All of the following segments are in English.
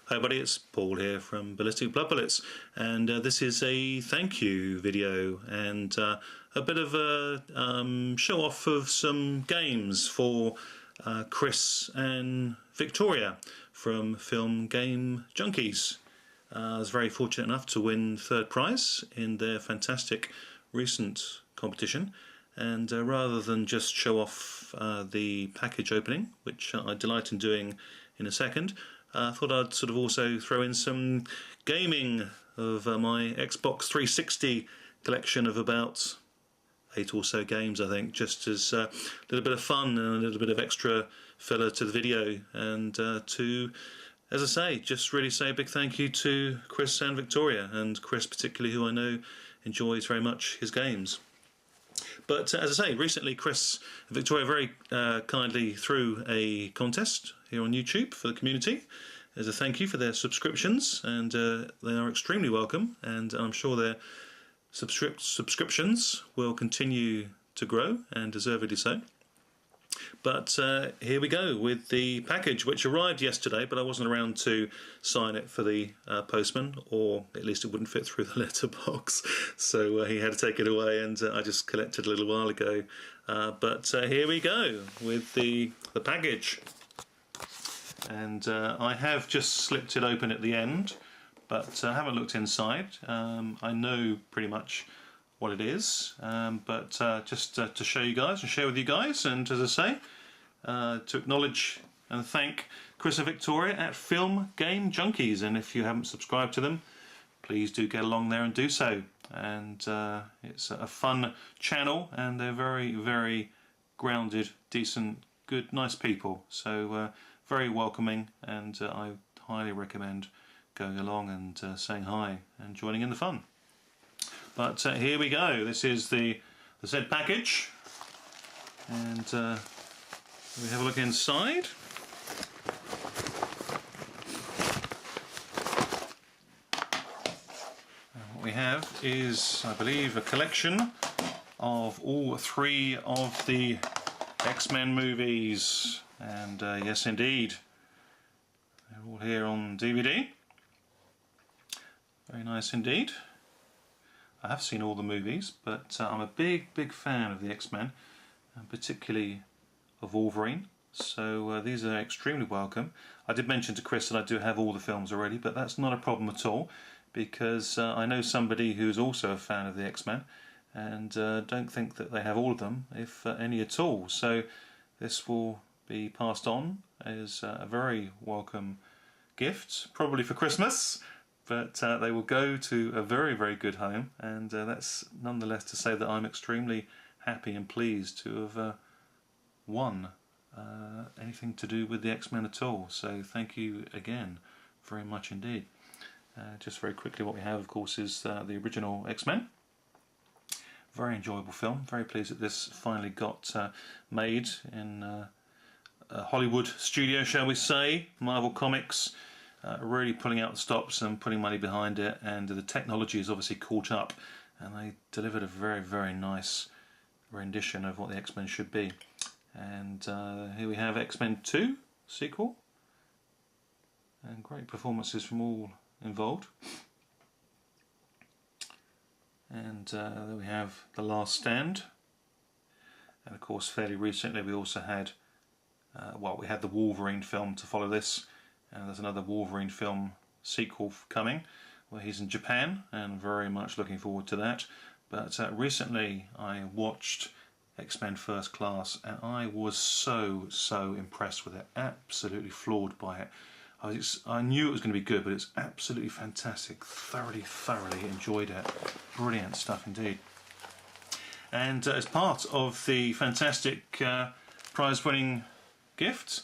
Hi everybody, it's Paul here from Ballistic Blood Bullets, and this is a thank you video and a bit of a show off of some games for Chris and Victoria from FilmGameJunkies. I was very fortunate enough to win third prize in their fantastic recent competition, and rather than just show off the package opening, which I delight in doing in a second, I thought I'd sort of also throw in some gaming of my Xbox 360 collection of about 8 or so games, I think, just as a little bit of fun and a little bit of extra filler to the video, and to, as I say, just really say a big thank you to Chris and Victoria, and Chris particularly, who I know enjoys very much his games. But as I say, recently Chris and Victoria very kindly threw a contest here on YouTube for the community as a thank you for their subscriptions, and they are extremely welcome, and I'm sure their subscriptions will continue to grow, and deservedly so. But here we go with the package, which arrived yesterday, but I wasn't around to sign it for the postman, or at least it wouldn't fit through the letterbox, so he had to take it away, and I just collected a little while ago. But here we go with the package, and I have just slipped it open at the end, but I haven't looked inside. I know pretty much what it is, but just to show you guys and share with you guys, and as I say, to acknowledge and thank Chris and Victoria at FilmGameJunkies, and if you haven't subscribed to them, please do get along there and do so. And it's a fun channel, and they're very, very grounded, decent, good, nice people, so very welcoming, and I highly recommend going along and saying hi and joining in the fun. But here we go. This is the said package, and we have a look inside. And what we have is, I believe, a collection of all 3 of the X-Men movies, and yes indeed, they're all here on DVD. Very nice indeed. I have seen all the movies, but I'm a big fan of the X-Men, and particularly of Wolverine, so these are extremely welcome. I did mention to Chris that I do have all the films already, but that's not a problem at all, because I know somebody who's also a fan of the X-Men, and don't think that they have all of them, if any at all, so this will be passed on as a very welcome gift, probably for Christmas. But they will go to a very, very good home, and that's nonetheless to say that I'm extremely happy and pleased to have won anything to do with the X-Men at all. So thank you again very much indeed. Just very quickly, what we have, of course, is the original X-Men. Very enjoyable film. Very pleased that this finally got made in a Hollywood studio, shall we say, Marvel Comics. Really pulling out the stops and putting money behind it, and the technology is obviously caught up, and they delivered a very, very nice rendition of what the X-Men should be. And here we have X-Men 2 sequel, and great performances from all involved. And there we have The Last Stand, and of course fairly recently we also had we had the Wolverine film to follow this. There's another Wolverine film sequel coming where he's in Japan, and very much looking forward to that. But recently I watched X-Men First Class, and I was so impressed with it, absolutely floored by it. I knew it was going to be good, but it's absolutely fantastic. Thoroughly enjoyed it. Brilliant stuff indeed. And as part of the fantastic prize-winning gift,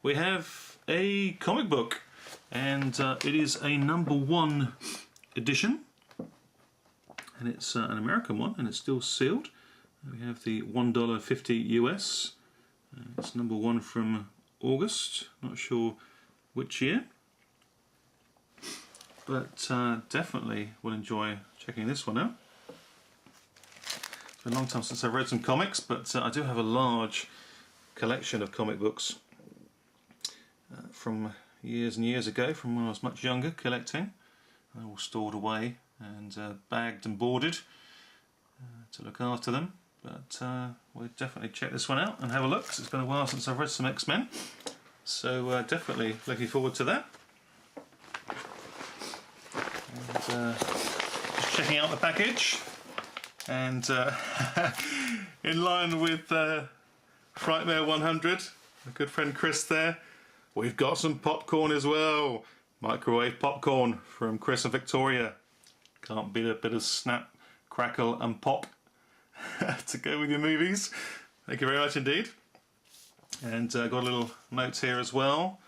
we have a comic book, and it is a #1 edition, and it's an American one, and it's still sealed. We have the $1.50 US. It's #1 from August, not sure which year, but definitely will enjoy checking this one out. It's been a long time since I've read some comics, but I do have a large collection of comic books from years and years ago from when I was much younger collecting. They're all stored away and bagged and boarded to look after them. But we'll definitely check this one out and have a look, 'cause it's been a while since I've read some X-Men. So definitely looking forward to that. And, just checking out the package. And in line with Frightmare 100, my good friend Chris there, we've got some popcorn as well. Microwave popcorn from Chris and Victoria. Can't beat a bit of snap, crackle and pop to go with your movies. Thank you very much indeed. And got a little note here as well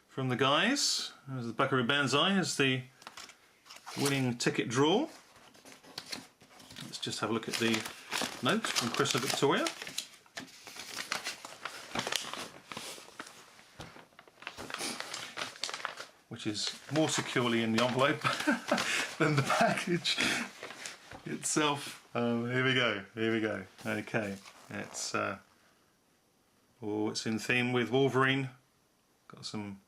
from the guys. There's the Buckaroo Banzai as the winning ticket draw. Let's just have a look at the note from Chris and Victoria. Which is more securely in the envelope than the package itself. Here we go. Okay, it's it's in theme with Wolverine. Got some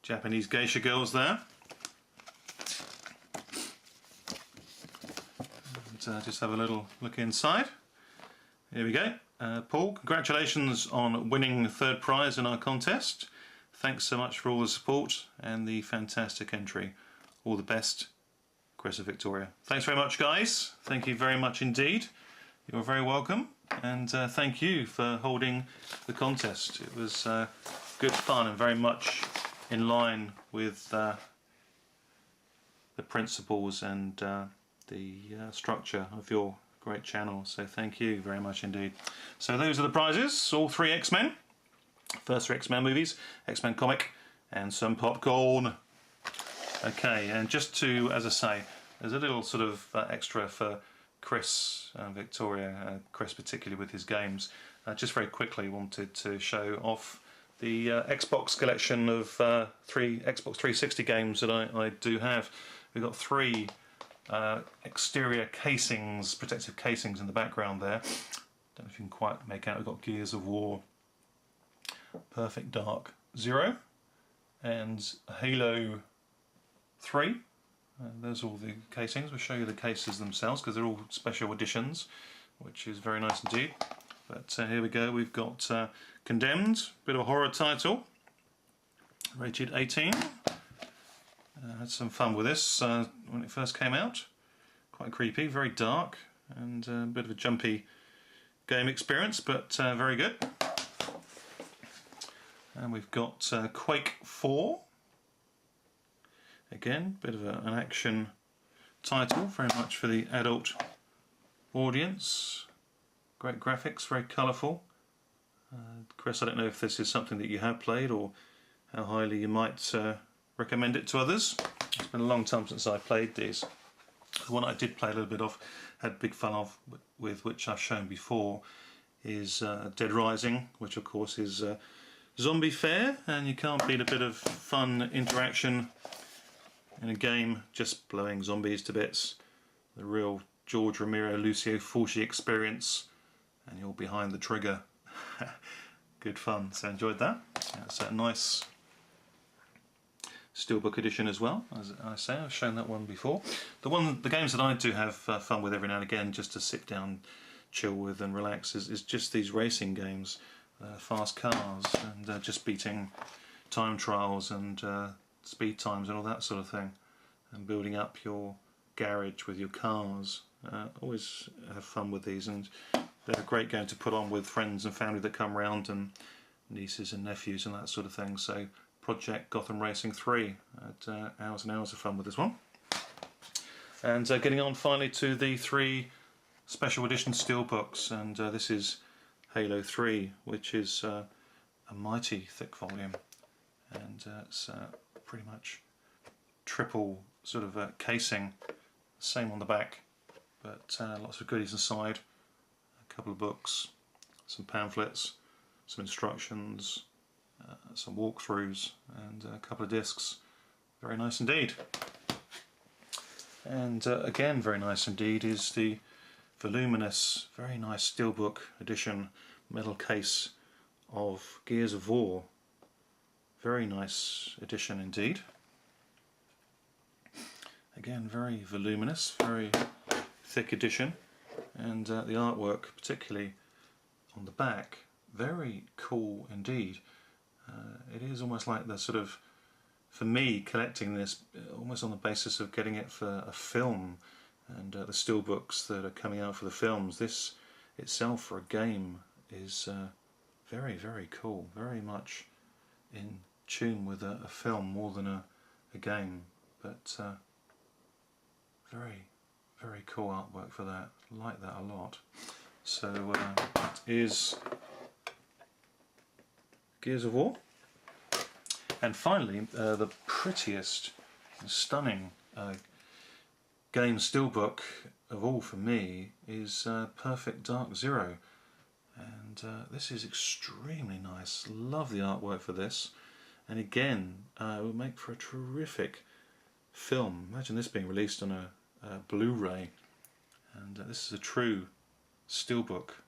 Japanese geisha girls there. And, just have a little look inside. Here we go. Paul, congratulations on winning the third prize in our contest. Thanks so much for all the support and the fantastic entry. All the best, Chris and Victoria. Thanks very much, guys. Thank you very much indeed. You're very welcome. And thank you for holding the contest. It was good fun and very much in line with the principles and the structure of your great channel. So thank you very much indeed. So those are the prizes, all 3 X-Men. First 3 X-Men movies, X-Men comic, and some popcorn. Okay, and just to, as I say, there's a little sort of extra for Chris and Victoria, Chris particularly with his games. Just very quickly wanted to show off the Xbox collection of 3 Xbox 360 games that I do have. We've got 3 exterior casings, protective casings in the background there. Don't know if you can quite make out. We've got Gears of War, Perfect Dark Zero, and Halo 3. There's all the casings. We'll show you the cases themselves because they're all special editions, which is very nice indeed. But here we go. We've got Condemned, bit of a horror title, rated 18. Had some fun with this when it first came out. Quite creepy, very dark, and a bit of a jumpy game experience, but very good. And we've got Quake 4. Again, bit of an action title, very much for the adult audience. Great graphics, very colourful. Chris, I don't know if this is something that you have played or how highly you might recommend it to others. It's been a long time since I played these. The one I did play a little bit of, had big fun of with, which I've shown before, is Dead Rising, which of course is zombie fare, and you can't beat a bit of fun interaction in a game just blowing zombies to bits. The real George Romero, Lucio Fulci experience, and you're behind the trigger. Good fun, so enjoyed that. It's a nice steelbook edition as well, as I say. I've shown that one before. The games that I do have fun with every now and again, just to sit down, chill with and relax, is just these racing games, fast cars, and just beating time trials and speed times and all that sort of thing, and building up your garage with your cars. Always have fun with these, and they're a great game to put on with friends and family that come round, and nieces and nephews and that sort of thing. So Project Gotham Racing 3, had hours and hours of fun with this one. And getting on finally to the 3 special edition steelbooks, and this is Halo 3, which is a mighty thick volume, and it's pretty much triple sort of casing, same on the back, but lots of goodies inside, a couple of books, some pamphlets, some instructions, some walkthroughs, and a couple of discs. Very nice indeed. And again, very nice indeed is the voluminous, very nice steelbook edition metal case of Gears of War Very nice edition indeed. Again, very voluminous, very thick edition, and the artwork, particularly on the back, very cool indeed. It is almost like the sort of, for me, collecting this almost on the basis of getting it for a film, and the steelbooks that are coming out for the films. This itself for a game is very, very cool, very much in tune with a film more than a game, but very, very cool artwork for that. I like that a lot. So that is Gears of War. And finally, the prettiest, stunning game steelbook of all for me is Perfect Dark Zero. And this is extremely nice. Love the artwork for this. And again, it would make for a terrific film. Imagine this being released on a Blu-ray. And this is a true steelbook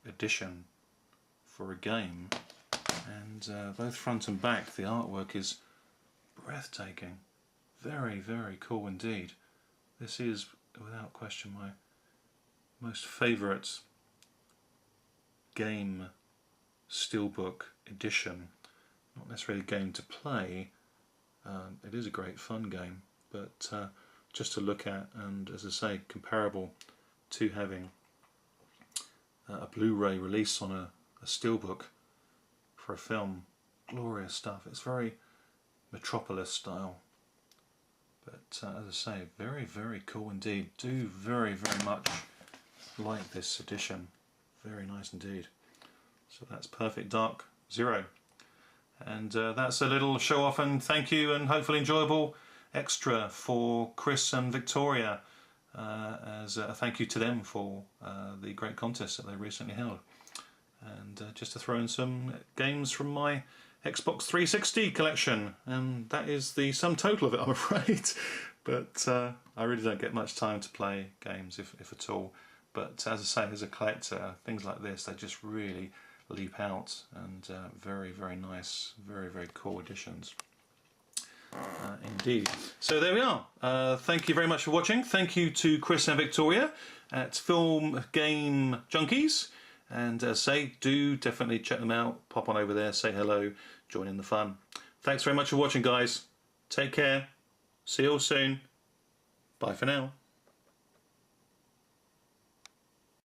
edition for a game. And both front and back, the artwork is breathtaking. Very, very cool indeed. This is, without question, my most favourite game steelbook edition. Not necessarily a game to play. It is a great fun game, but just to look at, and as I say, comparable to having a Blu-ray release on a steelbook for a film. Glorious stuff. It's very Metropolis style, but as I say, very, very cool indeed. Do very, very much like this edition. Very nice indeed. So that's Perfect Dark Zero, and that's a little show off and thank you, and hopefully enjoyable extra for Chris and Victoria, as a thank you to them for the great contest that they recently held. And just to throw in some games from my Xbox 360 collection, and that is the sum total of it, I'm afraid. But I really don't get much time to play games, if at all. But as I say, as a collector, things like this, they just really leap out, and very, very nice, very, very cool editions. Indeed. So there we are. Thank you very much for watching. Thank you to Chris and Victoria at FilmGameJunkies. And say, do definitely check them out. Pop on over there, say hello, join in the fun. Thanks very much for watching, guys. Take care. See you all soon. Bye for now.